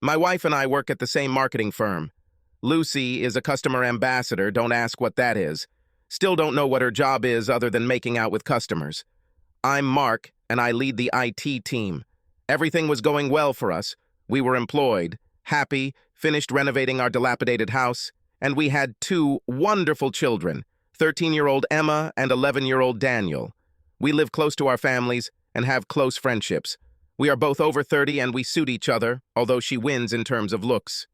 My wife and I work at the same marketing firm. Lucy is a customer ambassador, don't ask what that is. Still don't know what her job is other than making out with customers. I'm Mark, and I lead the IT team. Everything was going well for us. We were employed, happy, finished renovating our dilapidated house, and we had two wonderful children, 13-year-old Emma and 11-year-old Daniel. We live close to our families and have close friendships. We are both over 30 and we suit each other, although she wins in terms of looks.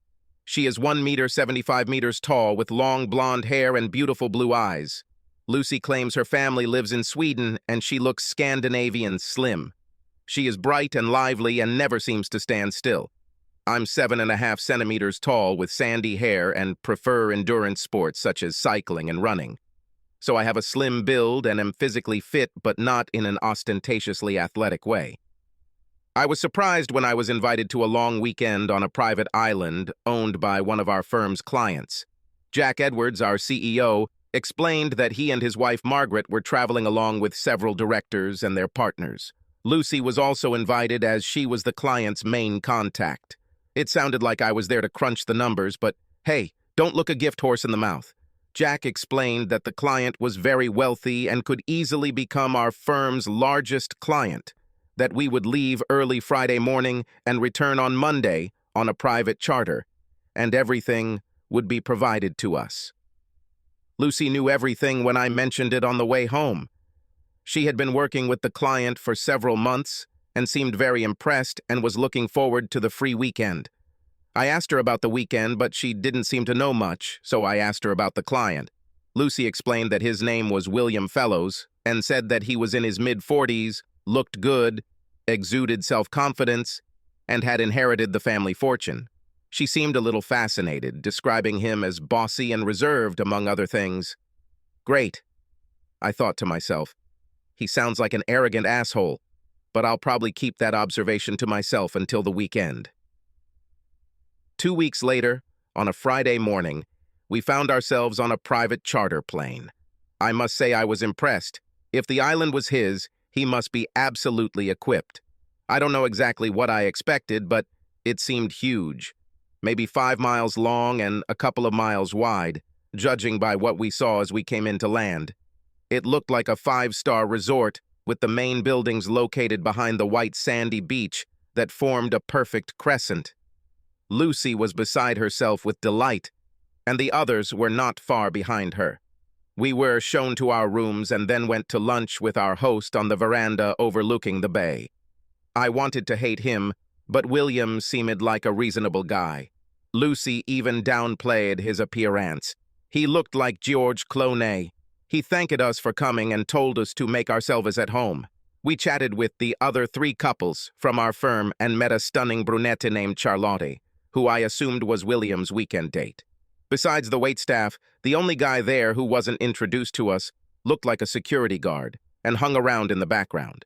She is 1 meter 75 meters tall with long blonde hair and beautiful blue eyes. Lucy claims her family lives in Sweden and she looks Scandinavian slim. She is bright and lively and never seems to stand still. I'm 7.5 centimeters tall with sandy hair and prefer endurance sports such as cycling and running. So I have a slim build and am physically fit but not in an ostentatiously athletic way. I was surprised when I was invited to a long weekend on a private island owned by one of our firm's clients. Jack Edwards, our CEO, explained that he and his wife Margaret were traveling along with several directors and their partners. Lucy was also invited as she was the client's main contact. It sounded like I was there to crunch the numbers, but hey, don't look a gift horse in the mouth. Jack explained that the client was very wealthy and could easily become our firm's largest client, that we would leave early Friday morning and return on Monday on a private charter, and everything would be provided to us. Lucy knew everything when I mentioned it on the way home. She had been working with the client for several months and seemed very impressed and was looking forward to the free weekend. I asked her about the weekend, but she didn't seem to know much, so I asked her about the client. Lucy explained that his name was William Fellows and said that he was in his mid-40s, looked good, exuded self-confidence, and had inherited the family fortune. She seemed a little fascinated, describing him as bossy and reserved, among other things. Great, I thought to myself. He sounds like an arrogant asshole, but I'll probably keep that observation to myself until the weekend. 2 weeks later, on a Friday morning, we found ourselves on a private charter plane. I must say I was impressed. If the island was his, he must be absolutely equipped. I don't know exactly what I expected, but it seemed huge. Maybe 5 miles long and a couple of miles wide, judging by what we saw as we came into land. It looked like a 5-star resort, with the main buildings located behind the white sandy beach that formed a perfect crescent. Lucy was beside herself with delight, and the others were not far behind her. We were shown to our rooms and then went to lunch with our host on the veranda overlooking the bay. I wanted to hate him, but William seemed like a reasonable guy. Lucy even downplayed his appearance. He looked like George Clooney. He thanked us for coming and told us to make ourselves at home. We chatted with the other 3 couples from our firm and met a stunning brunette named Charlotte, who I assumed was William's weekend date. Besides the waitstaff, the only guy there who wasn't introduced to us looked like a security guard and hung around in the background.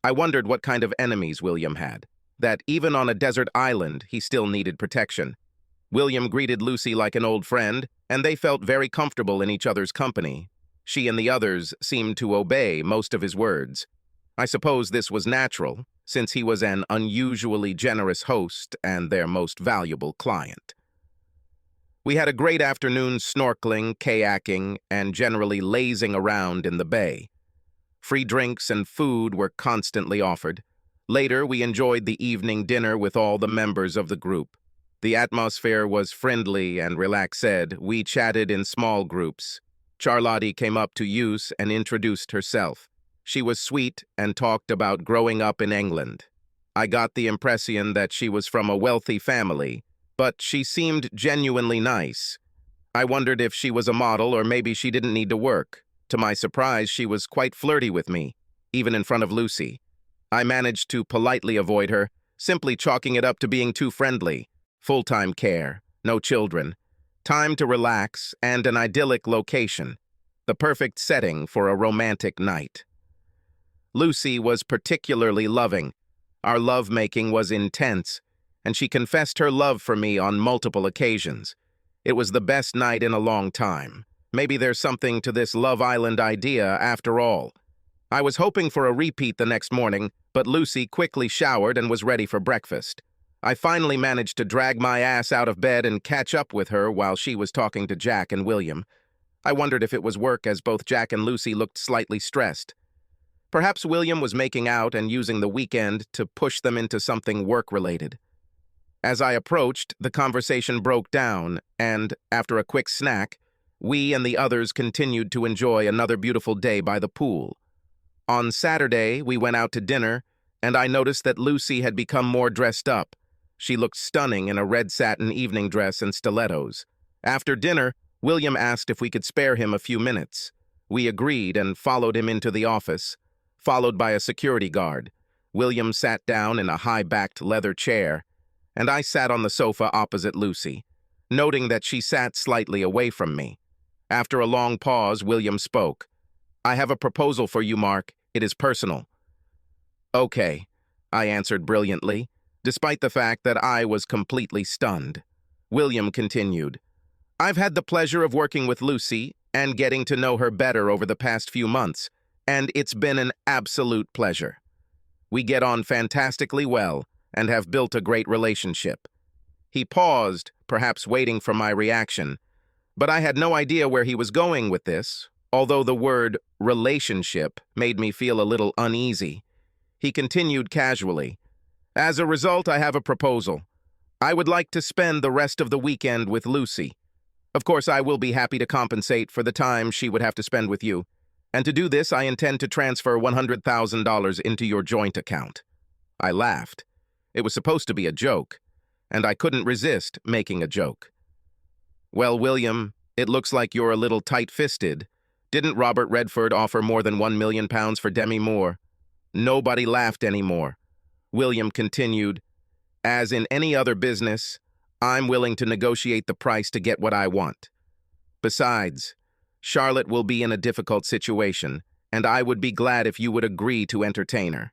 I wondered what kind of enemies William had, that even on a desert island, he still needed protection. William greeted Lucy like an old friend, and they felt very comfortable in each other's company. She and the others seemed to obey most of his words. I suppose this was natural, since he was an unusually generous host and their most valuable client. We had a great afternoon snorkeling, kayaking, and generally lazing around in the bay. Free drinks and food were constantly offered. Later, we enjoyed the evening dinner with all the members of the group. The atmosphere was friendly and relaxed. We chatted in small groups. Charlotte came up to us and introduced herself. She was sweet and talked about growing up in England. I got the impression that she was from a wealthy family, but she seemed genuinely nice. I wondered if she was a model or maybe she didn't need to work. To my surprise, she was quite flirty with me, even in front of Lucy. I managed to politely avoid her, simply chalking it up to being too friendly. Full-time care, no children, time to relax, and an idyllic location. The perfect setting for a romantic night. Lucy was particularly loving. Our lovemaking was intense, and she confessed her love for me on multiple occasions. It was the best night in a long time. Maybe there's something to this Love Island idea after all. I was hoping for a repeat the next morning, but Lucy quickly showered and was ready for breakfast. I finally managed to drag my ass out of bed and catch up with her while she was talking to Jack and William. I wondered if it was work, as both Jack and Lucy looked slightly stressed. Perhaps William was making out and using the weekend to push them into something work-related. As I approached, the conversation broke down, and, after a quick snack, we and the others continued to enjoy another beautiful day by the pool. On Saturday, we went out to dinner, and I noticed that Lucy had become more dressed up. She looked stunning in a red satin evening dress and stilettos. After dinner, William asked if we could spare him a few minutes. We agreed and followed him into the office, followed by a security guard. William sat down in a high-backed leather chair, and I sat on the sofa opposite Lucy, noting that she sat slightly away from me. After a long pause, William spoke. "I have a proposal for you, Mark. It is personal." "Okay," I answered brilliantly, despite the fact that I was completely stunned. William continued. "I've had the pleasure of working with Lucy and getting to know her better over the past few months, and it's been an absolute pleasure. We get on fantastically well and have built a great relationship." He paused, perhaps waiting for my reaction, but I had no idea where he was going with this, although the word relationship made me feel a little uneasy. He continued casually. "As a result, I have a proposal. I would like to spend the rest of the weekend with Lucy. Of course, I will be happy to compensate for the time she would have to spend with you. And to do this, I intend to transfer $100,000 into your joint account." I laughed. It was supposed to be a joke, and I couldn't resist making a joke. "Well, William, it looks like you're a little tight-fisted. Didn't Robert Redford offer more than £1 million for Demi Moore?" Nobody laughed anymore. William continued, "As in any other business, I'm willing to negotiate the price to get what I want. Besides, Charlotte will be in a difficult situation, and I would be glad if you would agree to entertain her."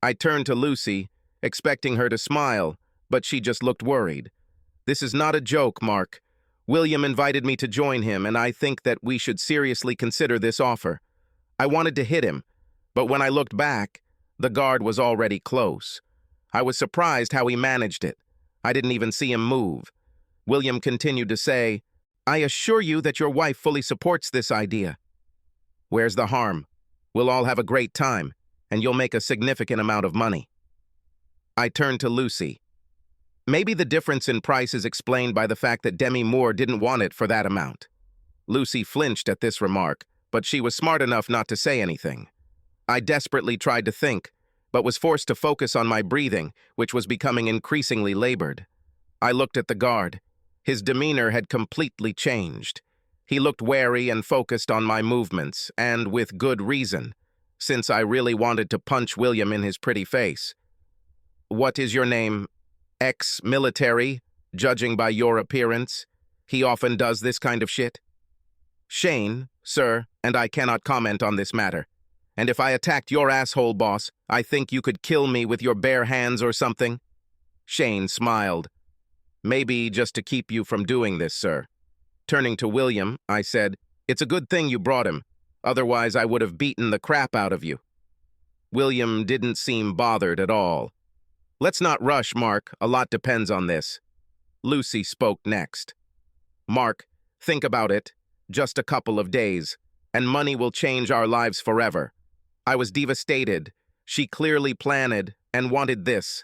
I turned to Lucy, expecting her to smile, but she just looked worried. "This is not a joke, Mark. William invited me to join him, and I think that we should seriously consider this offer." I wanted to hit him, but when I looked back, the guard was already close. I was surprised how he managed it. I didn't even see him move. William continued to say, "I assure you that your wife fully supports this idea." "Where's the harm? We'll all have a great time, and you'll make a significant amount of money." I turned to Lucy. "Maybe the difference in price is explained by the fact that Demi Moore didn't want it for that amount." Lucy flinched at this remark, but she was smart enough not to say anything. I desperately tried to think, but was forced to focus on my breathing, which was becoming increasingly labored. I looked at the guard. His demeanor had completely changed. He looked wary and focused on my movements, and with good reason, since I really wanted to punch William in his pretty face. "What is your name? Ex-military, judging by your appearance? He often does this kind of shit?" "Shane, sir, and I cannot comment on this matter. And if I attacked your asshole boss, I think you could kill me with your bare hands or something." Shane smiled. "Maybe just to keep you from doing this, sir." Turning to William, I said, "It's a good thing you brought him. Otherwise, I would have beaten the crap out of you." William didn't seem bothered at all. "Let's not rush, Mark. A lot depends on this." Lucy spoke next. "Mark, think about it. Just a couple of days, and money will change our lives forever." I was devastated. She clearly planned and wanted this.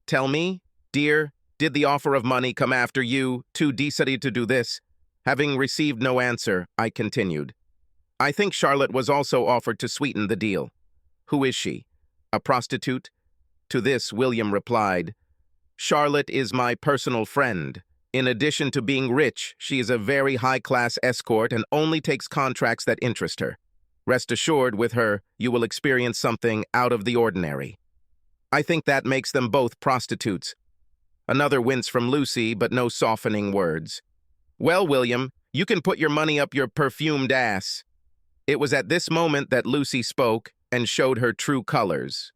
"Tell me, dear, did the offer of money come after you two decided to do this?" Having received no answer, I continued. "I think Charlotte was also offered to sweeten the deal." "Who is she? A prostitute?" To this, William replied, "Charlotte is my personal friend. In addition to being rich, she is a very high-class escort and only takes contracts that interest her. Rest assured, with her, you will experience something out of the ordinary." I think that makes them both prostitutes. Another wince from Lucy, but no softening words. "Well, William, you can put your money up your perfumed ass." It was at this moment that Lucy spoke and showed her true colors.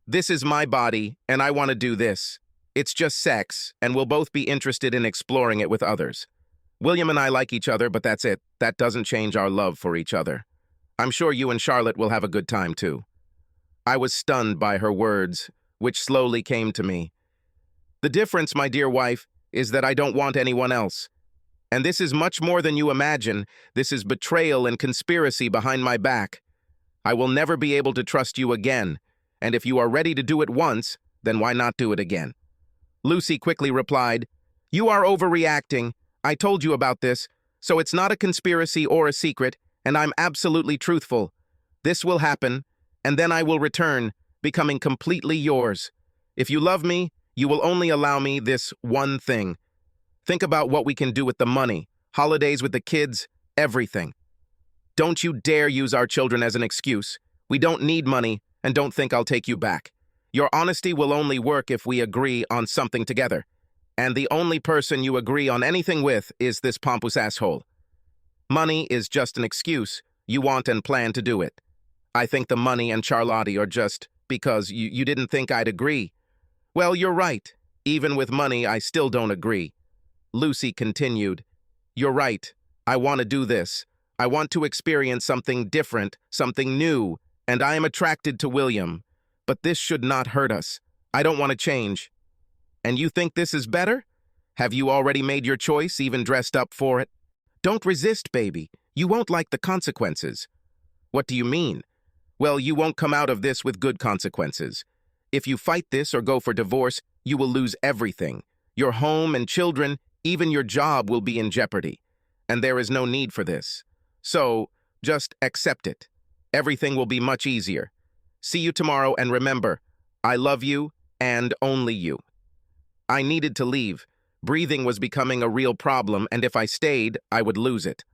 "This is my body, and I want to do this. It's just sex, and we'll both be interested in exploring it with others. William and I like each other, but that's it. That doesn't change our love for each other. I'm sure you and Charlotte will have a good time, too." I was stunned by her words, which slowly came to me. The difference, my dear wife, is that I don't want anyone else. And this is much more than you imagine. This is betrayal and conspiracy behind my back. I will never be able to trust you again, and if you are ready to do it once, then why not do it again?" Lucy quickly replied, "You are overreacting. I told you about this, so it's not a conspiracy or a secret, and I'm absolutely truthful. This will happen, and then I will return, becoming completely yours. If you love me, you will only allow me this one thing. Think about what we can do with the money, holidays with the kids, everything. Don't you dare use our children as an excuse. We don't need money, and don't think I'll take you back. Your honesty will only work if we agree on something together. And the only person you agree on anything with is this pompous asshole. Money is just an excuse. You want and plan to do it. I think the money and Charlotte are just because you didn't think I'd agree. Well, you're right. Even with money, I still don't agree." Lucy continued, "You're right. I want to do this. I want to experience something different, something new, and I am attracted to William. But this should not hurt us. I don't want to change. And you think this is better? Have you already made your choice, even dressed up for it? Don't resist, baby. You won't like the consequences." "What do you mean?" "Well, you won't come out of this with good consequences. If you fight this or go for divorce, you will lose everything. Your home and children, even your job will be in jeopardy. And there is no need for this. So, just accept it. Everything will be much easier. See you tomorrow, and remember, I love you and only you." I needed to leave. Breathing was becoming a real problem, and if I stayed, I would lose it.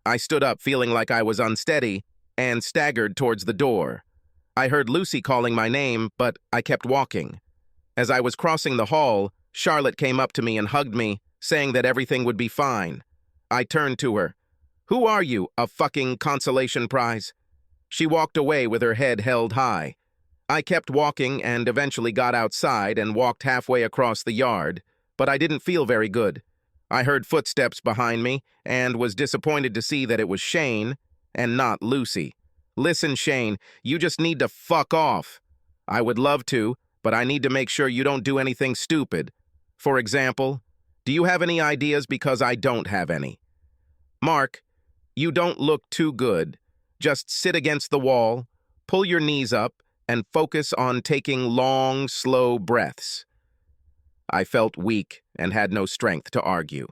I stood up feeling like I was unsteady and staggered towards the door. I heard Lucy calling my name, but I kept walking. As I was crossing the hall, Charlotte came up to me and hugged me, saying that everything would be fine. I turned to her. "Who are you, a fucking consolation prize?" She walked away with her head held high. I kept walking and eventually got outside and walked halfway across the yard, but I didn't feel very good. I heard footsteps behind me and was disappointed to see that it was Shane and not Lucy. "Listen, Shane, you just need to fuck off." "I would love to, but I need to make sure you don't do anything stupid. For example, do you have any ideas because I don't have any?" "Mark, you don't look too good. Just sit against the wall, pull your knees up, and focus on taking long, slow breaths." I felt weak and had no strength to argue.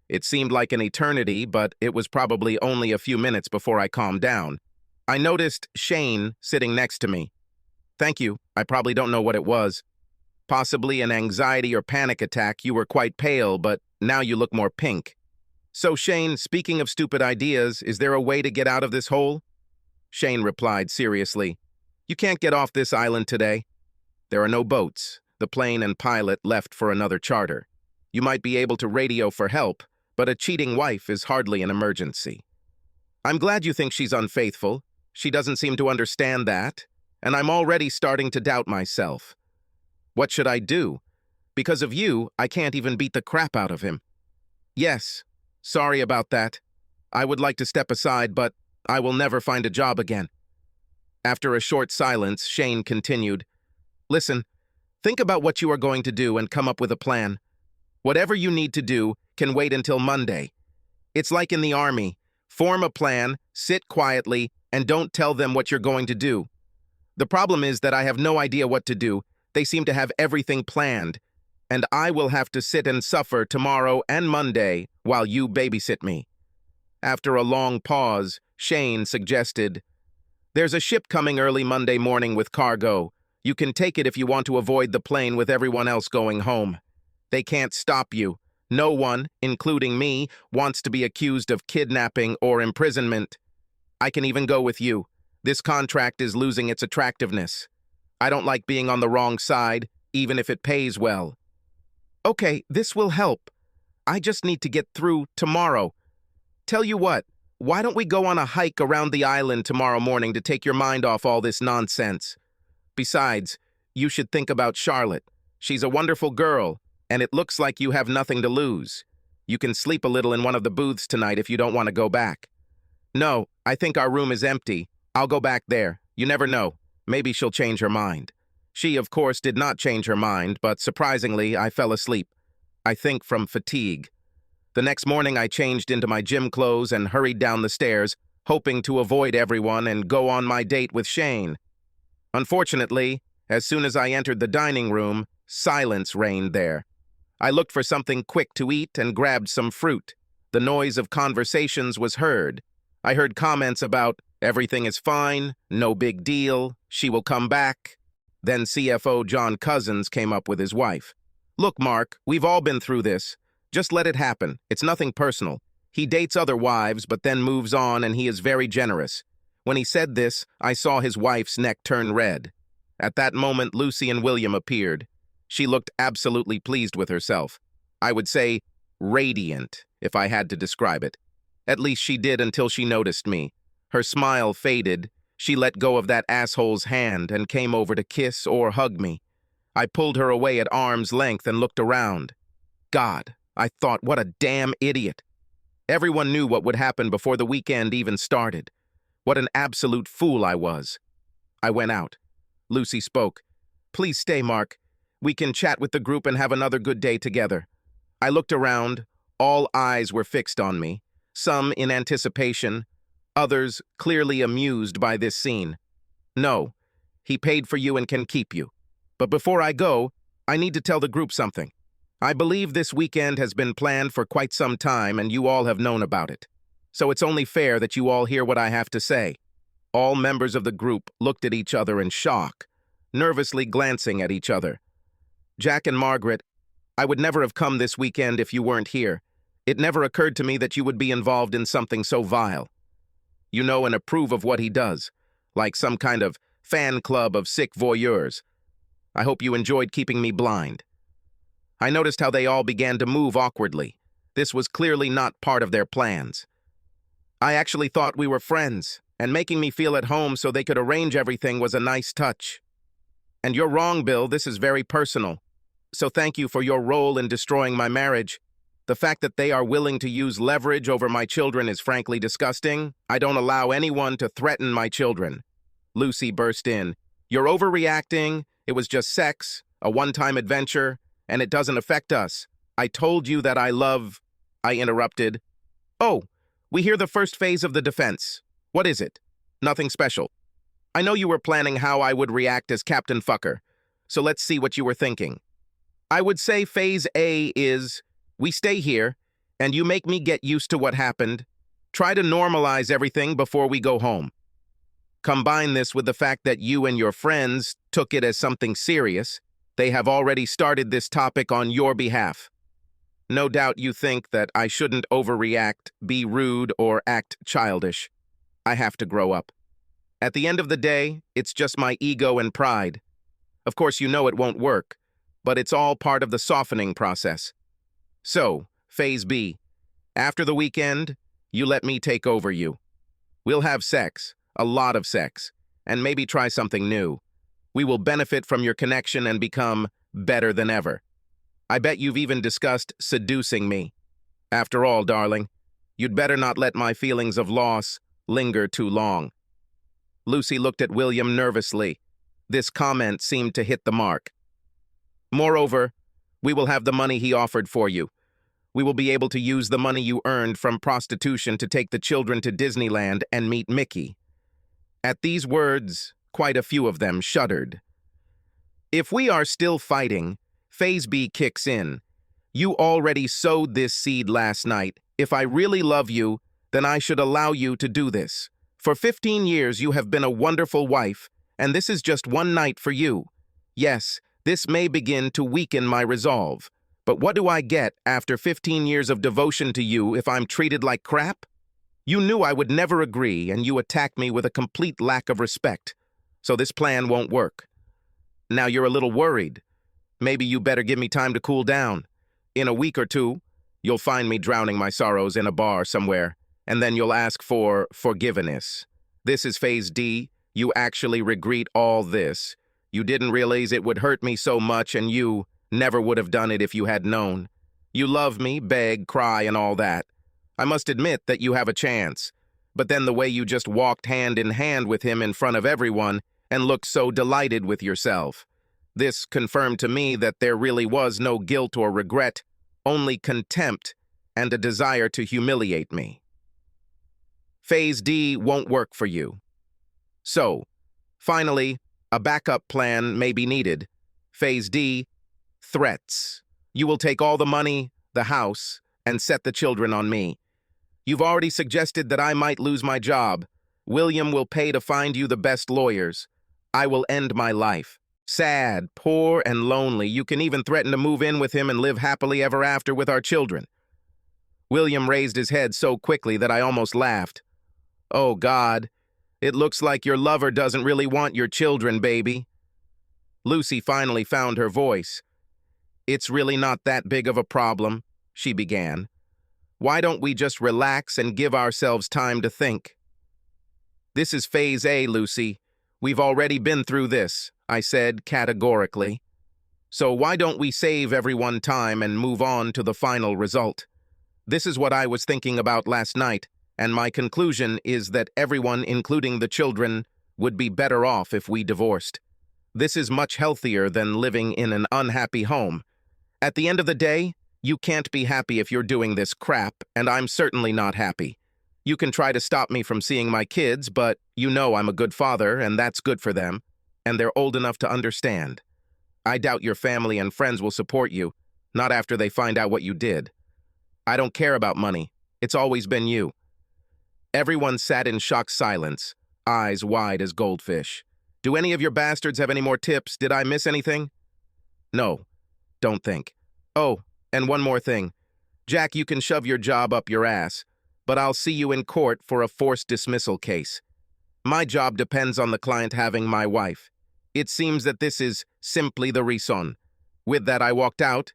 It seemed like an eternity, but it was probably only a few minutes before I calmed down. I noticed Shane sitting next to me. "Thank you. I probably don't know what it was. Possibly an anxiety or panic attack. You were quite pale, but now you look more pink." "So, Shane, speaking of stupid ideas, is there a way to get out of this hole?" Shane replied seriously, "You can't get off this island today. There are no boats. The plane and pilot left for another charter. You might be able to radio for help, but a cheating wife is hardly an emergency. I'm glad you think she's unfaithful. She doesn't seem to understand that, and I'm already starting to doubt myself. What should I do? Because of you, I can't even beat the crap out of him." "Yes, sorry about that. I would like to step aside, but I will never find a job again." After a short silence, Shane continued, "Listen, think about what you are going to do and come up with a plan. Whatever you need to do can wait until Monday. It's like in the army. Form a plan, sit quietly, and don't tell them what you're going to do. The problem is that I have no idea what to do. They seem to have everything planned, and I will have to sit and suffer tomorrow and Monday while you babysit me." After a long pause, Shane suggested, "There's a ship coming early Monday morning with cargo. You can take it if you want to avoid the plane with everyone else going home. They can't stop you. No one, including me, wants to be accused of kidnapping or imprisonment. I can even go with you. This contract is losing its attractiveness. I don't like being on the wrong side, even if it pays well." "Okay, this will help. I just need to get through tomorrow. Tell you what, why don't we go on a hike around the island tomorrow morning to take your mind off all this nonsense? Besides, you should think about Charlotte. She's a wonderful girl, and it looks like you have nothing to lose. You can sleep a little in one of the booths tonight if you don't want to go back." "No, I think our room is empty. I'll go back there. You never know. Maybe she'll change her mind." She, of course, did not change her mind, but surprisingly, I fell asleep. I think from fatigue. The next morning, I changed into my gym clothes and hurried down the stairs, hoping to avoid everyone and go on my date with Shane. Unfortunately, as soon as I entered the dining room, silence reigned there. I looked for something quick to eat and grabbed some fruit. The noise of conversations was heard. I heard comments about, "Everything is fine, no big deal, she will come back." Then CFO John Cousins came up with his wife. "Look, Mark, we've all been through this. Just let it happen. It's nothing personal. He dates other wives, but then moves on, and he is very generous." When he said this, I saw his wife's neck turn red. At that moment, Lucy and William appeared. She looked absolutely pleased with herself. I would say radiant, if I had to describe it. At least she did until she noticed me. Her smile faded. She let go of that asshole's hand and came over to kiss or hug me. I pulled her away at arm's length and looked around. God, I thought, what a damn idiot. Everyone knew what would happen before the weekend even started. What an absolute fool I was. I went out. Lucy spoke. "Please stay, Mark. We can chat with the group and have another good day together." I looked around. All eyes were fixed on me, some in anticipation, others clearly amused by this scene. "No, he paid for you and can keep you. But before I go, I need to tell the group something. I believe this weekend has been planned for quite some time and you all have known about it. So it's only fair that you all hear what I have to say." All members of the group looked at each other in shock, nervously glancing at each other. "Jack and Margaret, I would never have come this weekend if you weren't here. It never occurred to me that you would be involved in something so vile. You know and approve of what he does, like some kind of fan club of sick voyeurs. I hope you enjoyed keeping me blind." I noticed how they all began to move awkwardly. This was clearly not part of their plans. "I actually thought we were friends, and making me feel at home so they could arrange everything was a nice touch. And you're wrong, Bill, this is very personal. So thank you for your role in destroying my marriage. The fact that they are willing to use leverage over my children is frankly disgusting. I don't allow anyone to threaten my children." Lucy burst in. "You're overreacting. It was just sex, a one-time adventure, and it doesn't affect us. I told you that I love—" I interrupted. "Oh, we hear the first phase of the defense. What is it?" "Nothing special. I know you were planning how I would react as Captain Fucker, so let's see what you were thinking. I would say phase A is, we stay here, and you make me get used to what happened. Try to normalize everything before we go home. Combine this with the fact that you and your friends took it as something serious. They have already started this topic on your behalf. No doubt you think that I shouldn't overreact, be rude, or act childish. I have to grow up. At the end of the day, it's just my ego and pride. Of course, you know it won't work, but it's all part of the softening process. So, phase B. After the weekend, you let me take over you. We'll have sex, a lot of sex, and maybe try something new. We will benefit from your connection and become better than ever. I bet you've even discussed seducing me. After all, darling, you'd better not let my feelings of loss linger too long." Lucy looked at William nervously. This comment seemed to hit the mark. "Moreover, we will have the money he offered for you. We will be able to use the money you earned from prostitution to take the children to Disneyland and meet Mickey." At these words, quite a few of them shuddered. If we are still fighting, phase B kicks in. You already sowed this seed last night. If I really love you, then I should allow you to do this. For 15 years you have been a wonderful wife, and this is just one night for you. Yes, this may begin to weaken my resolve. But what do I get after 15 years of devotion to you if I'm treated like crap? You knew I would never agree, and you attack me with a complete lack of respect. So this plan won't work. Now you're a little worried. Maybe you better give me time to cool down. In a week or two, you'll find me drowning my sorrows in a bar somewhere, and then you'll ask for forgiveness. This is phase D. You actually regret all this. You didn't realize it would hurt me so much, and you never would have done it if you had known. You love me, beg, cry, and all that. I must admit that you have a chance. But then the way you just walked hand in hand with him in front of everyone and looked so delighted with yourself. This confirmed to me that there really was no guilt or regret, only contempt and a desire to humiliate me. Phase D won't work for you. So, finally, a backup plan may be needed. Phase D, threats. You will take all the money, the house, and set the children on me. You've already suggested that I might lose my job. William will pay to find you the best lawyers. I will end my life. Sad, poor, and lonely. You can even threaten to move in with him and live happily ever after with our children. William raised his head so quickly that I almost laughed. Oh, God, it looks like your lover doesn't really want your children, baby. Lucy finally found her voice. It's really not that big of a problem, she began. Why don't we just relax and give ourselves time to think? This is Phase A, Lucy. We've already been through this, I said categorically. So why don't we save everyone time and move on to the final result? This is what I was thinking about last night, and my conclusion is that everyone, including the children, would be better off if we divorced. This is much healthier than living in an unhappy home. At the end of the day, you can't be happy if you're doing this crap, and I'm certainly not happy. You can try to stop me from seeing my kids, but you know I'm a good father, and that's good for them, and they're old enough to understand. I doubt your family and friends will support you, not after they find out what you did. I don't care about money. It's always been you. Everyone sat in shocked silence, eyes wide as goldfish. Do any of your bastards have any more tips? Did I miss anything? No, don't think. Oh, and one more thing. Jack, you can shove your job up your ass, but I'll see you in court for a forced dismissal case. My job depends on the client having my wife. It seems that this is simply the reason. With that, I walked out.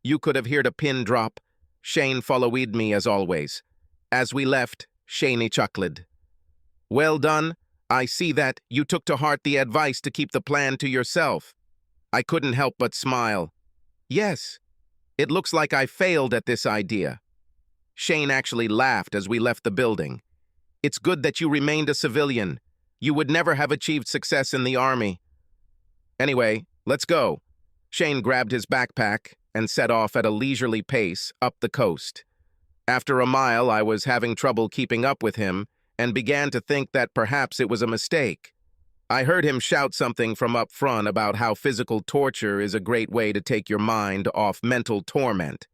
You could have heard a pin drop. Shane followed me as always. As we left, Shaney chuckled. Well done. I see that you took to heart the advice to keep the plan to yourself. I couldn't help but smile. Yes, it looks like I failed at this idea. Shane actually laughed as we left the building. It's good that you remained a civilian. You would never have achieved success in the army. Anyway, let's go. Shane grabbed his backpack and set off at a leisurely pace up the coast. After a mile, I was having trouble keeping up with him and began to think that perhaps it was a mistake. I heard him shout something from up front about how physical torture is a great way to take your mind off mental torment.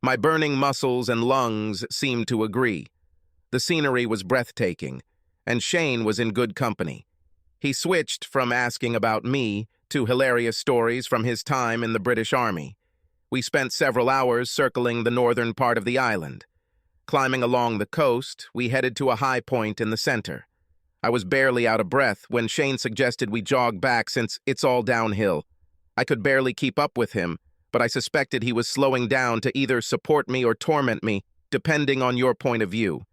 My burning muscles and lungs seemed to agree. The scenery was breathtaking, and Shane was in good company. He switched from asking about me to hilarious stories from his time in the British Army. We spent several hours circling the northern part of the island. Climbing along the coast, we headed to a high point in the center. I was barely out of breath when Shane suggested we jog back since it's all downhill. I could barely keep up with him, but I suspected he was slowing down to either support me or torment me, depending on your point of view.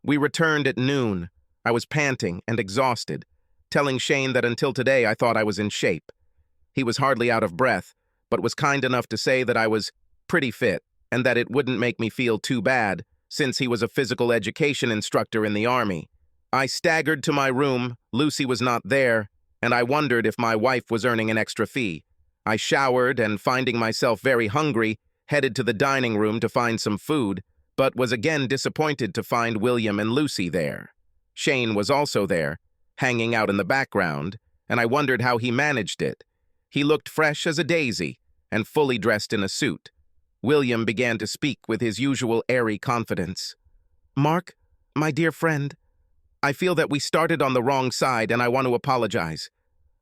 We returned at noon. I was panting and exhausted, telling Shane that until today I thought I was in shape. He was hardly out of breath, but was kind enough to say that I was pretty fit and that it wouldn't make me feel too bad, since he was a physical education instructor in the Army. I staggered to my room. Lucy was not there, and I wondered if my wife was earning an extra fee. I showered and, finding myself very hungry, headed to the dining room to find some food, but was again disappointed to find William and Lucy there. Shane was also there, hanging out in the background, and I wondered how he managed it. He looked fresh as a daisy and fully dressed in a suit. William began to speak with his usual airy confidence. Mark, my dear friend, I feel that we started on the wrong side and I want to apologize.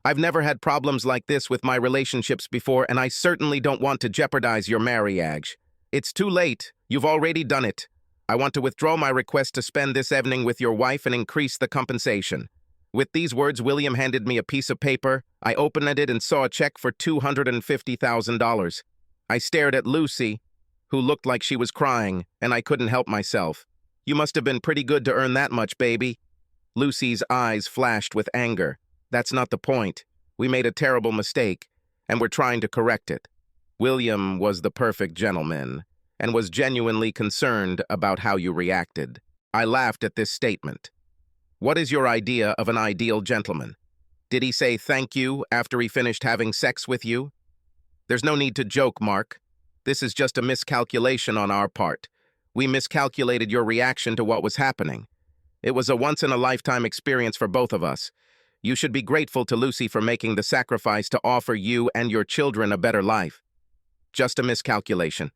I've never had problems like this with my relationships before, and I certainly don't want to jeopardize your marriage. It's too late. You've already done it. I want to withdraw my request to spend this evening with your wife and increase the compensation. With these words, William handed me a piece of paper. I opened it and saw a check for $250,000. I stared at Lucy, who looked like she was crying, and I couldn't help myself. You must have been pretty good to earn that much, baby. Lucy's eyes flashed with anger. That's not the point. We made a terrible mistake, and we're trying to correct it. William was the perfect gentleman, and was genuinely concerned about how you reacted. I laughed at this statement. What is your idea of an ideal gentleman? Did he say thank you after he finished having sex with you? There's no need to joke, Mark. This is just a miscalculation on our part. We miscalculated your reaction to what was happening. It was a once-in-a-lifetime experience for both of us. You should be grateful to Lucy for making the sacrifice to offer you and your children a better life. Just a miscalculation.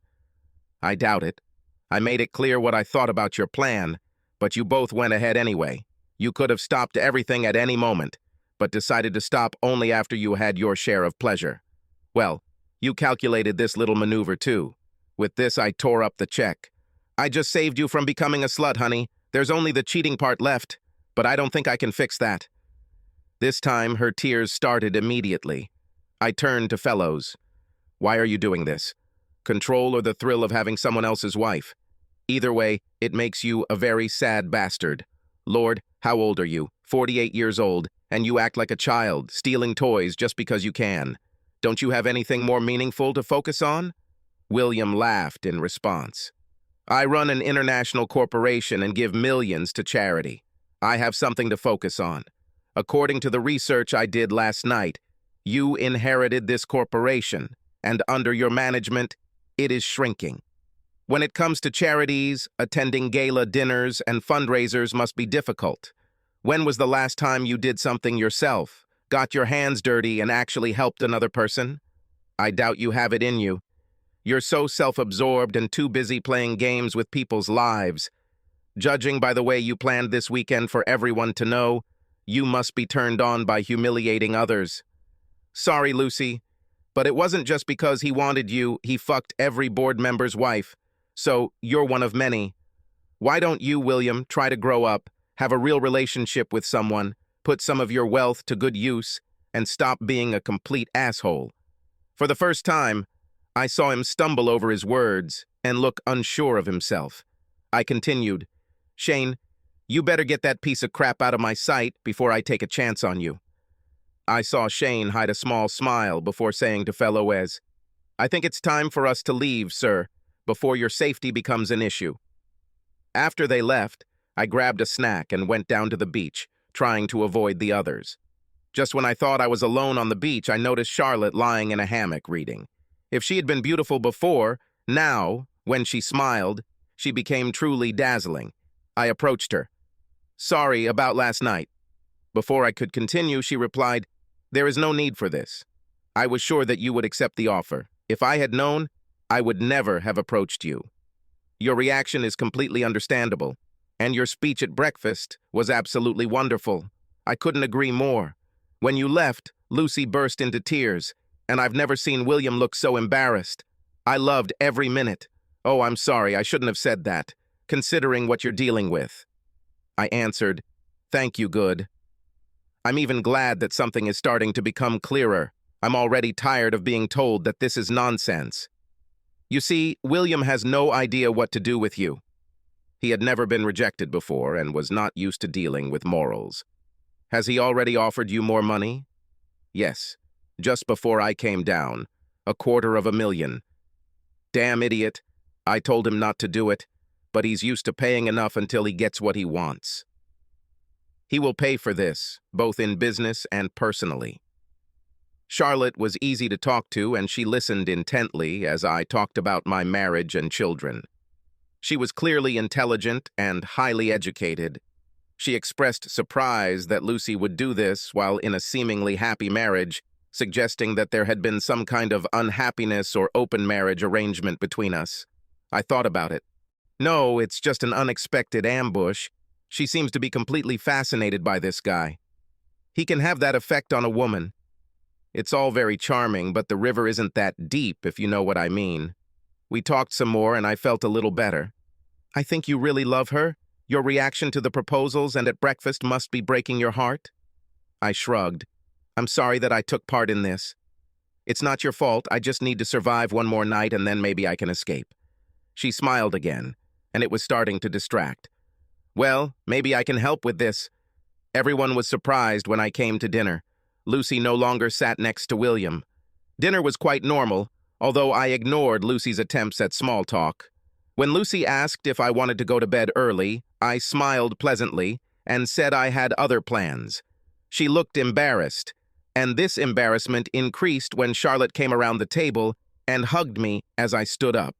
I doubt it. I made it clear what I thought about your plan, but you both went ahead anyway. You could have stopped everything at any moment, but decided to stop only after you had your share of pleasure. Well, you calculated this little maneuver too. With this, I tore up the check. I just saved you from becoming a slut, honey. There's only the cheating part left, but I don't think I can fix that. This time, her tears started immediately. I turned to Fellows. Why are you doing this? Control or the thrill of having someone else's wife? Either way, it makes you a very sad bastard. Lord, how old are you? 48 years old, and you act like a child, stealing toys just because you can. Don't you have anything more meaningful to focus on? William laughed in response. I run an international corporation and give millions to charity. I have something to focus on. According to the research I did last night, you inherited this corporation, and under your management, it is shrinking. When it comes to charities, attending gala dinners and fundraisers must be difficult. When was the last time you did something yourself, got your hands dirty, and actually helped another person? I doubt you have it in you. You're so self-absorbed and too busy playing games with people's lives. Judging by the way you planned this weekend for everyone to know, you must be turned on by humiliating others. Sorry, Lucy, but it wasn't just because he wanted you, he fucked every board member's wife. So, you're one of many. Why don't you, William, try to grow up, have a real relationship with someone, put some of your wealth to good use, and stop being a complete asshole? For the first time, I saw him stumble over his words and look unsure of himself. I continued, Shane, you better get that piece of crap out of my sight before I take a chance on you. I saw Shane hide a small smile before saying to Fellows, I think it's time for us to leave, sir, before your safety becomes an issue. After they left, I grabbed a snack and went down to the beach, trying to avoid the others. Just when I thought I was alone on the beach, I noticed Charlotte lying in a hammock reading. If she had been beautiful before, now, when she smiled, she became truly dazzling. I approached her. Sorry about last night. Before I could continue, she replied, There is no need for this. I was sure that you would accept the offer. If I had known, I would never have approached you. Your reaction is completely understandable, and your speech at breakfast was absolutely wonderful. I couldn't agree more. When you left, Lucy burst into tears, and I've never seen William look so embarrassed. I loved every minute. Oh, I'm sorry, I shouldn't have said that, considering what you're dealing with. I answered, Thank you, good. I'm even glad that something is starting to become clearer. I'm already tired of being told that this is nonsense. You see, William has no idea what to do with you. He had never been rejected before and was not used to dealing with morals. Has he already offered you more money? Yes. Just before I came down, $250,000. Damn idiot. I told him not to do it, but he's used to paying enough until he gets what he wants. He will pay for this, both in business and personally. Charlotte was easy to talk to, and she listened intently as I talked about my marriage and children. She was clearly intelligent and highly educated. She expressed surprise that Lucy would do this while in a seemingly happy marriage, suggesting that there had been some kind of unhappiness or open marriage arrangement between us. I thought about it. No, it's just an unexpected ambush. She seems to be completely fascinated by this guy. He can have that effect on a woman. It's all very charming, but the river isn't that deep, if you know what I mean. We talked some more, and I felt a little better. I think you really love her. Your reaction to the proposals and at breakfast must be breaking your heart. I shrugged. I'm sorry that I took part in this. It's not your fault. I just need to survive one more night, and then maybe I can escape. She smiled again, and it was starting to distract. Well, maybe I can help with this. Everyone was surprised when I came to dinner. Lucy no longer sat next to William. Dinner was quite normal, although I ignored Lucy's attempts at small talk. When Lucy asked if I wanted to go to bed early, I smiled pleasantly and said I had other plans. She looked embarrassed, and this embarrassment increased when Charlotte came around the table and hugged me as I stood up.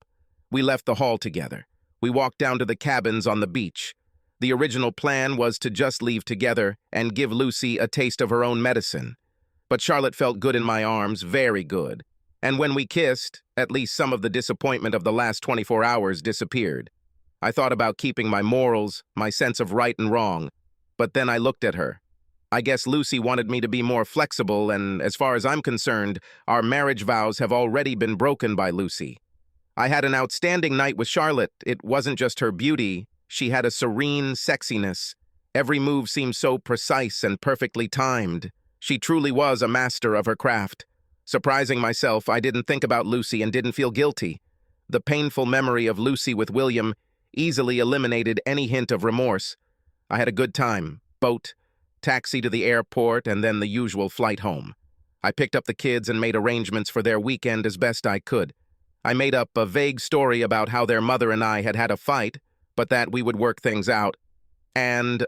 We left the hall together. We walked down to the cabins on the beach. The original plan was to just leave together and give Lucy a taste of her own medicine. But Charlotte felt good in my arms, very good. And when we kissed, at least some of the disappointment of the last 24 hours disappeared. I thought about keeping my morals, my sense of right and wrong, but then I looked at her. I guess Lucy wanted me to be more flexible, and as far as I'm concerned, our marriage vows have already been broken by Lucy. I had an outstanding night with Charlotte. It wasn't just her beauty. She had a serene sexiness. Every move seemed so precise and perfectly timed. She truly was a master of her craft. Surprising myself, I didn't think about Lucy and didn't feel guilty. The painful memory of Lucy with William easily eliminated any hint of remorse. I had a good time. Boat, taxi to the airport, and then the usual flight home. I picked up the kids and made arrangements for their weekend as best I could. I made up a vague story about how their mother and I had a fight, but that we would work things out, and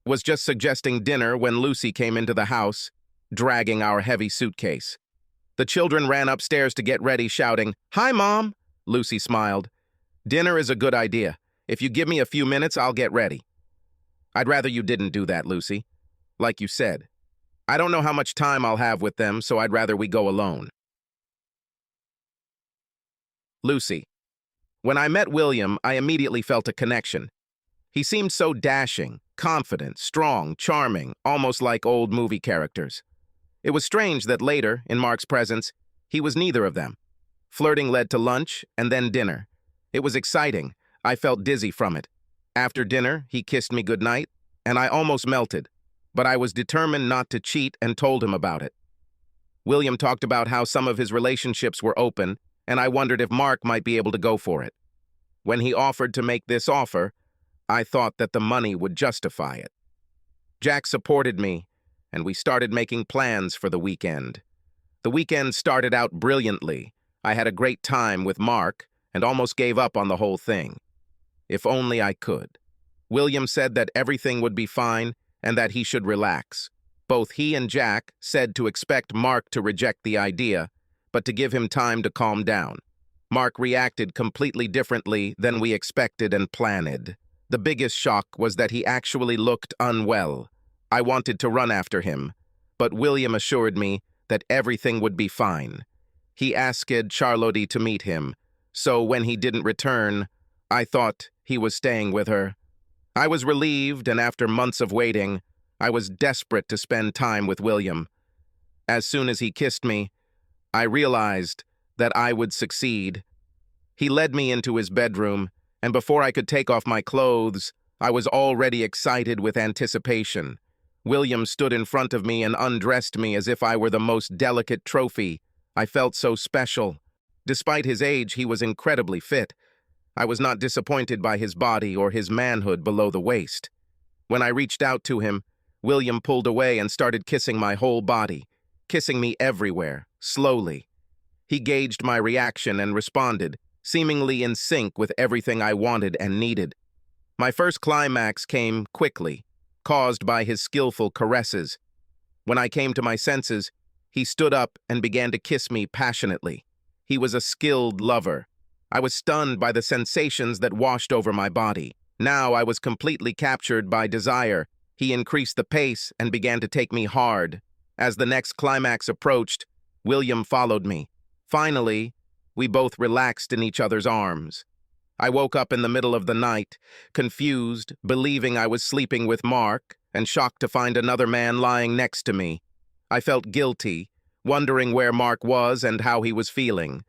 was just suggesting dinner when Lucy came into the house, dragging our heavy suitcase. The children ran upstairs to get ready, shouting, "Hi, Mom!" Lucy smiled. "Dinner is a good idea. If you give me a few minutes, I'll get ready." "I'd rather you didn't do that, Lucy. Like you said, I don't know how much time I'll have with them, so I'd rather we go alone." Lucy. When I met William, I immediately felt a connection. He seemed so dashing, confident, strong, charming, almost like old movie characters. It was strange that later, in Mark's presence, he was neither of them. Flirting led to lunch and then dinner. It was exciting. I felt dizzy from it. After dinner, he kissed me goodnight, and I almost melted, but I was determined not to cheat and told him about it. William talked about how some of his relationships were open, and I wondered if Mark might be able to go for it. When he offered to make this offer, I thought that the money would justify it. Jack supported me, and we started making plans for the weekend. The weekend started out brilliantly. I had a great time with Mark and almost gave up on the whole thing. If only I could. William said that everything would be fine and that he should relax. Both he and Jack said to expect Mark to reject the idea, but to give him time to calm down. Mark reacted completely differently than we expected and planned. The biggest shock was that he actually looked unwell. I wanted to run after him, but William assured me that everything would be fine. He asked Charlotte to meet him, so when he didn't return, I thought he was staying with her. I was relieved, and after months of waiting, I was desperate to spend time with William. As soon as he kissed me, I realized that I would succeed. He led me into his bedroom, and before I could take off my clothes, I was already excited with anticipation. William stood in front of me and undressed me as if I were the most delicate trophy. I felt so special. Despite his age, he was incredibly fit. I was not disappointed by his body or his manhood below the waist. When I reached out to him, William pulled away and started kissing my whole body, kissing me everywhere, slowly. He gauged my reaction and responded, seemingly in sync with everything I wanted and needed. My first climax came quickly, caused by his skillful caresses. When I came to my senses, he stood up and began to kiss me passionately. He was a skilled lover. I was stunned by the sensations that washed over my body. Now I was completely captured by desire. He increased the pace and began to take me hard. As the next climax approached, William followed me. Finally, we both relaxed in each other's arms. I woke up in the middle of the night, confused, believing I was sleeping with Mark, and shocked to find another man lying next to me. I felt guilty, wondering where Mark was and how he was feeling.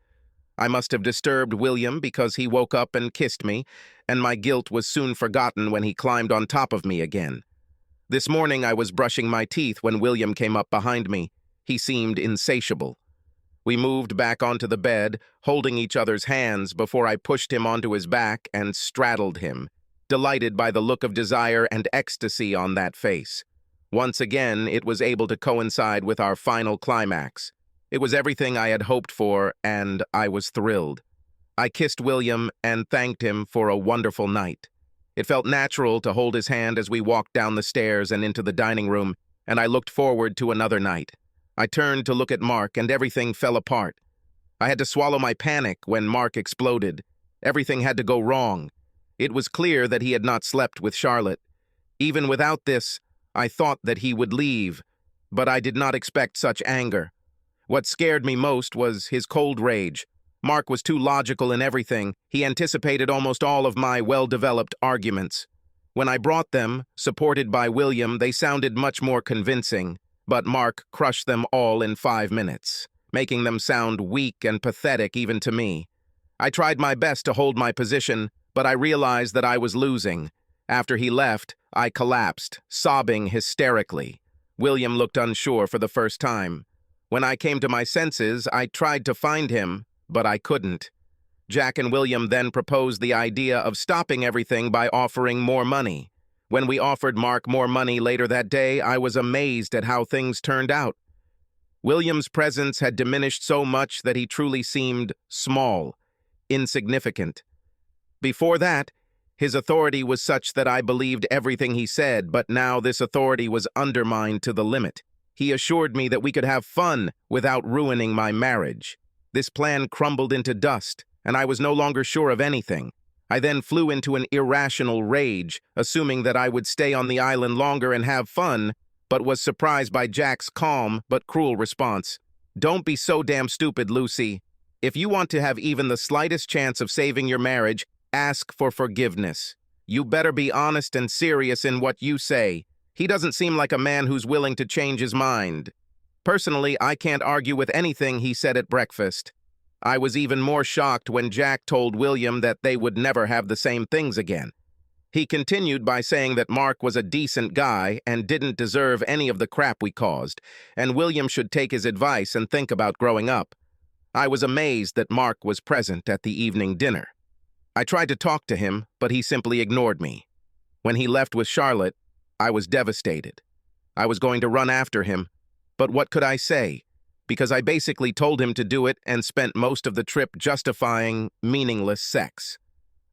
I must have disturbed William because he woke up and kissed me, and my guilt was soon forgotten when he climbed on top of me again. This morning I was brushing my teeth when William came up behind me. He seemed insatiable. We moved back onto the bed, holding each other's hands before I pushed him onto his back and straddled him, delighted by the look of desire and ecstasy on that face. Once again, it was able to coincide with our final climax. It was everything I had hoped for, and I was thrilled. I kissed William and thanked him for a wonderful night. It felt natural to hold his hand as we walked down the stairs and into the dining room, and I looked forward to another night. I turned to look at Mark, and everything fell apart. I had to swallow my panic when Mark exploded. Everything had to go wrong. It was clear that he had not slept with Charlotte. Even without this, I thought that he would leave, but I did not expect such anger. What scared me most was his cold rage. Mark was too logical in everything. He anticipated almost all of my well-developed arguments. When I brought them, supported by William, they sounded much more convincing, but Mark crushed them all in 5 minutes, making them sound weak and pathetic even to me. I tried my best to hold my position, but I realized that I was losing. After he left, I collapsed, sobbing hysterically. William looked unsure for the first time. When I came to my senses, I tried to find him, but I couldn't. Jack and William then proposed the idea of stopping everything by offering more money. When we offered Mark more money later that day, I was amazed at how things turned out. William's presence had diminished so much that he truly seemed small, insignificant. Before that, his authority was such that I believed everything he said, but now this authority was undermined to the limit. He assured me that we could have fun without ruining my marriage. This plan crumbled into dust, and I was no longer sure of anything. I then flew into an irrational rage, assuming that I would stay on the island longer and have fun, but was surprised by Jack's calm but cruel response. "Don't be so damn stupid, Lucy. If you want to have even the slightest chance of saving your marriage, ask for forgiveness. You better be honest and serious in what you say. He doesn't seem like a man who's willing to change his mind." Personally, I can't argue with anything he said at breakfast. I was even more shocked when Jack told William that they would never have the same things again. He continued by saying that Mark was a decent guy and didn't deserve any of the crap we caused, and William should take his advice and think about growing up. I was amazed that Mark was present at the evening dinner. I tried to talk to him, but he simply ignored me. When he left with Charlotte, I was devastated. I was going to run after him, but what could I say? Because I basically told him to do it and spent most of the trip justifying meaningless sex.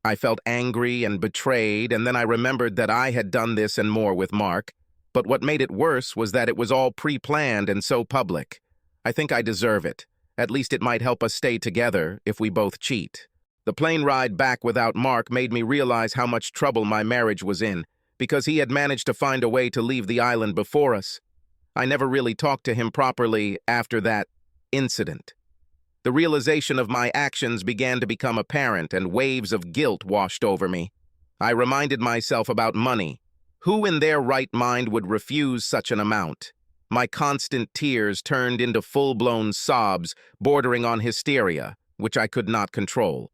I felt angry and betrayed, and then I remembered that I had done this and more with Mark. But what made it worse was that it was all pre-planned and so public. I think I deserve it. At least it might help us stay together if we both cheat. The plane ride back without Mark made me realize how much trouble my marriage was in, because he had managed to find a way to leave the island before us. I never really talked to him properly after that incident. The realization of my actions began to become apparent, and waves of guilt washed over me. I reminded myself about money. Who in their right mind would refuse such an amount? My constant tears turned into full-blown sobs, bordering on hysteria, which I could not control.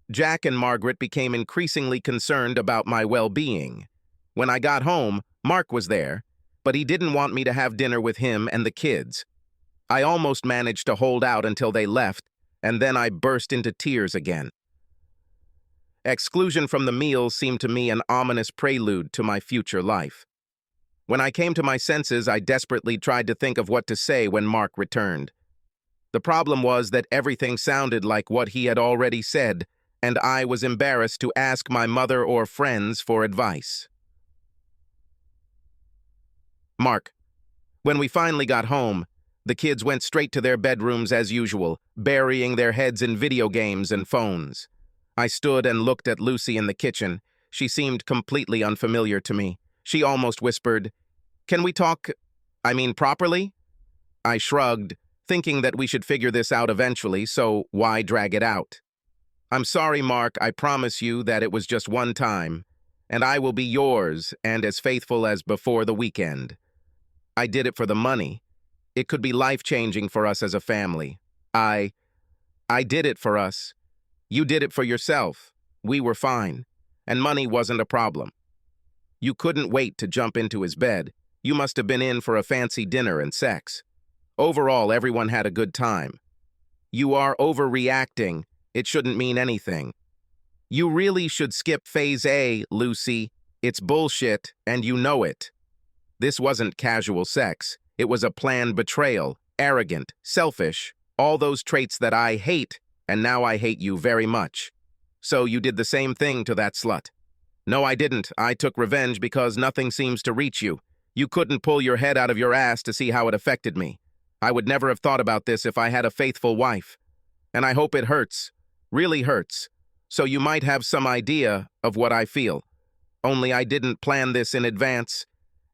Jack and Margaret became increasingly concerned about my well-being. When I got home, Mark was there, but he didn't want me to have dinner with him and the kids. I almost managed to hold out until they left, and then I burst into tears again. Exclusion from the meal seemed to me an ominous prelude to my future life. When I came to my senses, I desperately tried to think of what to say when Mark returned. The problem was that everything sounded like what he had already said, and I was embarrassed to ask my mother or friends for advice. Mark. When we finally got home, the kids went straight to their bedrooms as usual, burying their heads in video games and phones. I stood and looked at Lucy in the kitchen. She seemed completely unfamiliar to me. She almost whispered, "Can we talk, properly?" I shrugged, thinking that we should figure this out eventually, so why drag it out? "I'm sorry, Mark. I promise you that it was just one time, and I will be yours and as faithful as before the weekend. I did it for the money. It could be life-changing for us as a family. I did it for us. You did it for yourself. We were fine, and money wasn't a problem. You couldn't wait to jump into his bed. You must have been in for a fancy dinner and sex. Overall, everyone had a good time. You are overreacting. It shouldn't mean anything. You really should skip phase A, Lucy. It's bullshit, and you know it. This wasn't casual sex. It was a planned betrayal, arrogant, selfish, all those traits that I hate, and now I hate you very much. So you did the same thing to that slut." "No, I didn't. I took revenge because nothing seems to reach you. You couldn't pull your head out of your ass to see how it affected me. I would never have thought about this if I had a faithful wife. And I hope it hurts, really hurts, so you might have some idea of what I feel. Only I didn't plan this in advance,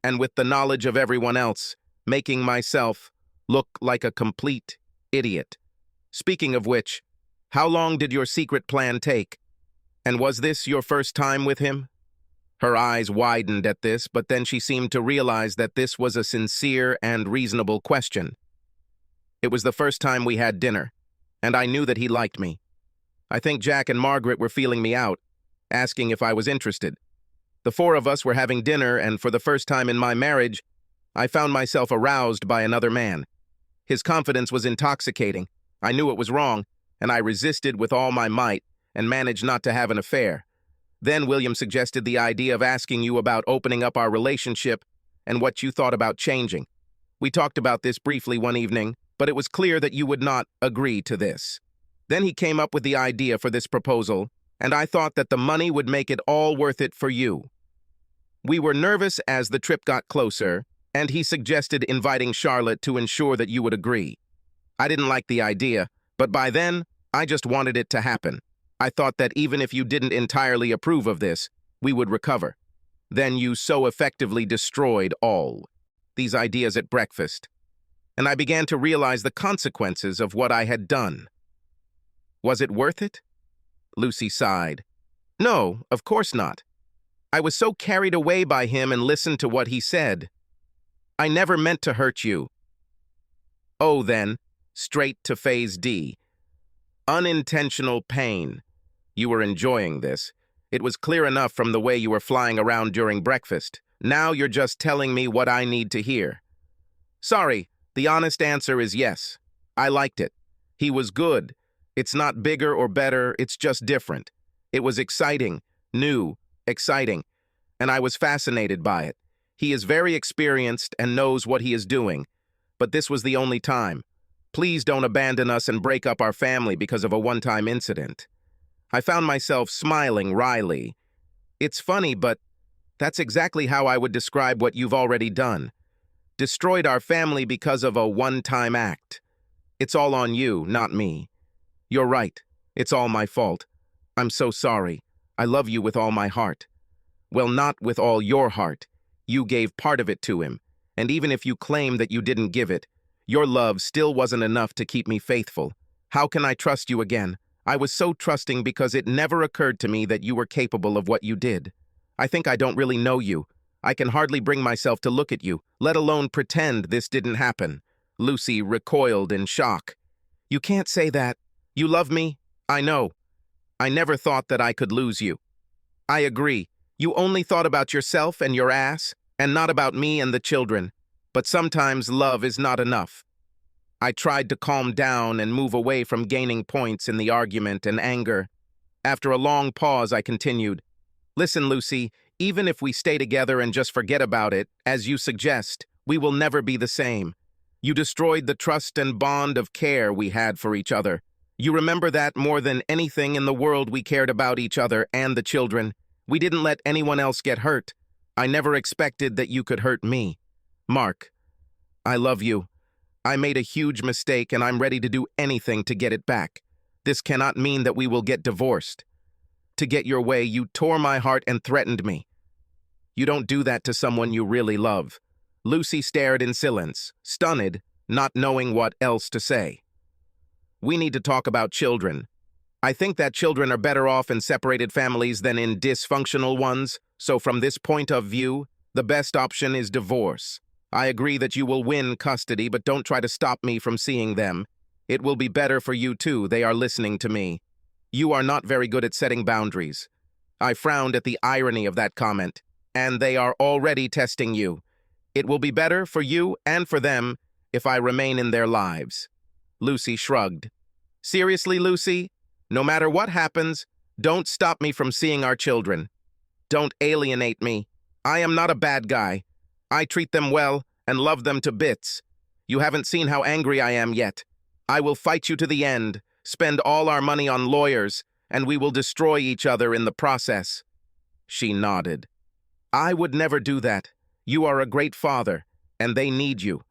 and with the knowledge of everyone else, making myself look like a complete idiot. Speaking of which, how long did your secret plan take? And was this your first time with him? Her eyes widened at this, but then she seemed to realize that this was a sincere and reasonable question. It was the first time we had dinner, and I knew that he liked me. I think Jack and Margaret were feeling me out, asking if I was interested. The four of us were having dinner, and for the first time in my marriage, I found myself aroused by another man. His confidence was intoxicating. I knew it was wrong, and I resisted with all my might and managed not to have an affair. Then William suggested the idea of asking you about opening up our relationship and what you thought about changing. We talked about this briefly one evening, but it was clear that you would not agree to this. Then he came up with the idea for this proposal, and I thought that the money would make it all worth it for you. We were nervous as the trip got closer, and he suggested inviting Charlotte to ensure that you would agree. I didn't like the idea, but by then, I just wanted it to happen. I thought that even if you didn't entirely approve of this, we would recover. Then you so effectively destroyed all these ideas at breakfast, and I began to realize the consequences of what I had done. Was it worth it? Lucy sighed. No, of course not. I was so carried away by him and listened to what he said. I never meant to hurt you. Oh, then, straight to phase D. Unintentional pain. You were enjoying this. It was clear enough from the way you were flying around during breakfast. Now you're just telling me what I need to hear. Sorry, the honest answer is yes. I liked it. He was good. It's not bigger or better, it's just different. It was exciting, new, exciting, and I was fascinated by it. He is very experienced and knows what he is doing, but this was the only time. Please don't abandon us and break up our family because of a one-time incident. I found myself smiling wryly. It's funny, but that's exactly how I would describe what you've already done. Destroyed our family because of a one-time act. It's all on you, not me. You're right. It's all my fault. I'm so sorry. I love you with all my heart. Well, not with all your heart. You gave part of it to him, and even if you claim that you didn't give it, your love still wasn't enough to keep me faithful. How can I trust you again? I was so trusting because it never occurred to me that you were capable of what you did. I think I don't really know you. I can hardly bring myself to look at you, let alone pretend this didn't happen. Lucy recoiled in shock. You can't say that. You love me? I know. I never thought that I could lose you. I agree. You only thought about yourself and your ass, and not about me and the children. But sometimes love is not enough. I tried to calm down and move away from gaining points in the argument and anger. After a long pause, I continued. Listen, Lucy, even if we stay together and just forget about it, as you suggest, we will never be the same. You destroyed the trust and bond of care we had for each other. You remember that more than anything in the world we cared about each other and the children. We didn't let anyone else get hurt. I never expected that you could hurt me. Mark, I love you. I made a huge mistake and I'm ready to do anything to get it back. This cannot mean that we will get divorced. To get your way, you tore my heart and threatened me. You don't do that to someone you really love. Lucy stared in silence, stunned, not knowing what else to say. We need to talk about children. I think that children are better off in separated families than in dysfunctional ones, so from this point of view, the best option is divorce. I agree that you will win custody, but don't try to stop me from seeing them. It will be better for you too, they are listening to me. You are not very good at setting boundaries. I frowned at the irony of that comment, and they are already testing you. It will be better for you and for them if I remain in their lives. Lucy shrugged. Seriously, Lucy? No matter what happens, don't stop me from seeing our children. Don't alienate me. I am not a bad guy. I treat them well and love them to bits. You haven't seen how angry I am yet. I will fight you to the end, spend all our money on lawyers, and we will destroy each other in the process. She nodded. I would never do that. You are a great father, and they need you.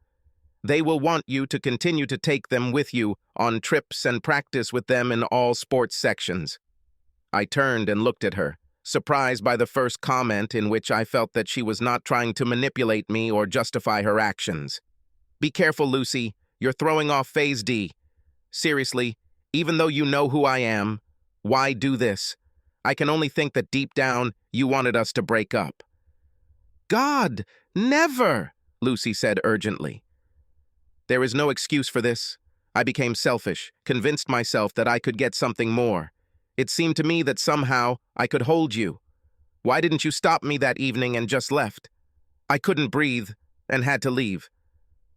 They will want you to continue to take them with you on trips and practice with them in all sports sections." I turned and looked at her, surprised by the first comment in which I felt that she was not trying to manipulate me or justify her actions. "Be careful, Lucy. You're throwing off Phase D. Seriously, even though you know who I am, why do this? I can only think that deep down you wanted us to break up." "God, never!" Lucy said urgently. "There is no excuse for this. I became selfish, convinced myself that I could get something more. It seemed to me that somehow I could hold you. Why didn't you stop me that evening and just left? I couldn't breathe and had to leave.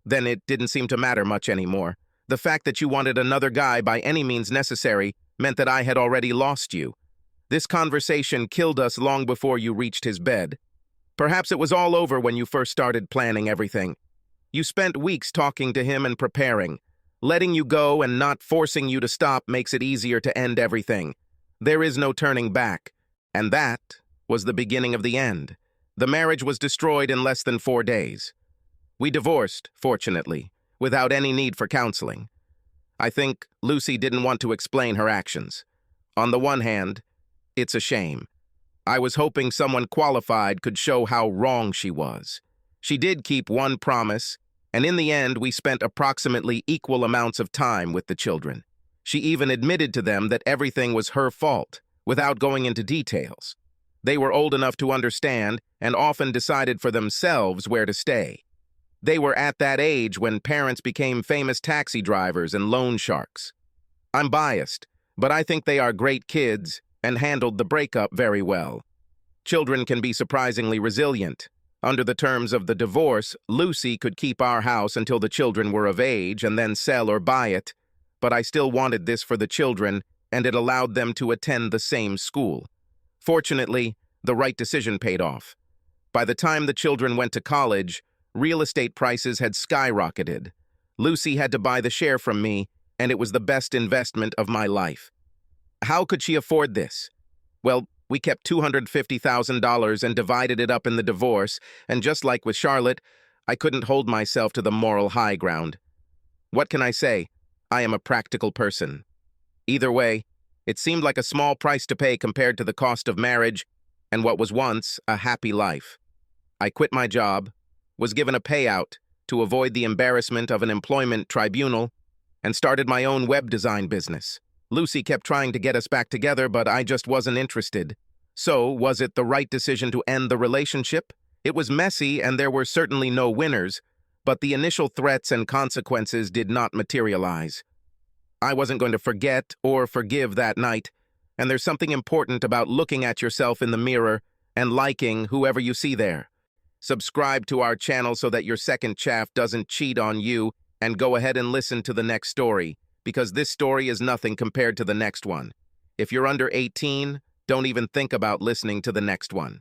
Then it didn't seem to matter much anymore. The fact that you wanted another guy by any means necessary meant that I had already lost you. This conversation killed us long before you reached his bed. Perhaps it was all over when you first started planning everything. You spent weeks talking to him and preparing. Letting you go and not forcing you to stop makes it easier to end everything. There is no turning back. And that was the beginning of the end. The marriage was destroyed in less than 4 days. We divorced, fortunately, without any need for counseling. I think Lucy didn't want to explain her actions. On the one hand, it's a shame. I was hoping someone qualified could show how wrong she was. She did keep one promise, and in the end, we spent approximately equal amounts of time with the children. She even admitted to them that everything was her fault, without going into details. They were old enough to understand and often decided for themselves where to stay. They were at that age when parents became famous taxi drivers and loan sharks. I'm biased, but I think they are great kids and handled the breakup very well. Children can be surprisingly resilient. Under the terms of the divorce, Lucy could keep our house until the children were of age and then sell or buy it, but I still wanted this for the children, and it allowed them to attend the same school. Fortunately, the right decision paid off. By the time the children went to college, real estate prices had skyrocketed. Lucy had to buy the share from me, and it was the best investment of my life. How could she afford this? Well, we kept $250,000 and divided it up in the divorce, and just like with Charlotte, I couldn't hold myself to the moral high ground. What can I say? I am a practical person. Either way, it seemed like a small price to pay compared to the cost of marriage and what was once a happy life. I quit my job, was given a payout to avoid the embarrassment of an employment tribunal, and started my own web design business. Lucy kept trying to get us back together, but I just wasn't interested. So, was it the right decision to end the relationship? It was messy, and there were certainly no winners, but the initial threats and consequences did not materialize. I wasn't going to forget or forgive that night, and there's something important about looking at yourself in the mirror and liking whoever you see there. Subscribe to our channel so that your second chaff doesn't cheat on you, and go ahead and listen to the next story, because this story is nothing compared to the next one. If you're under 18, don't even think about listening to the next one.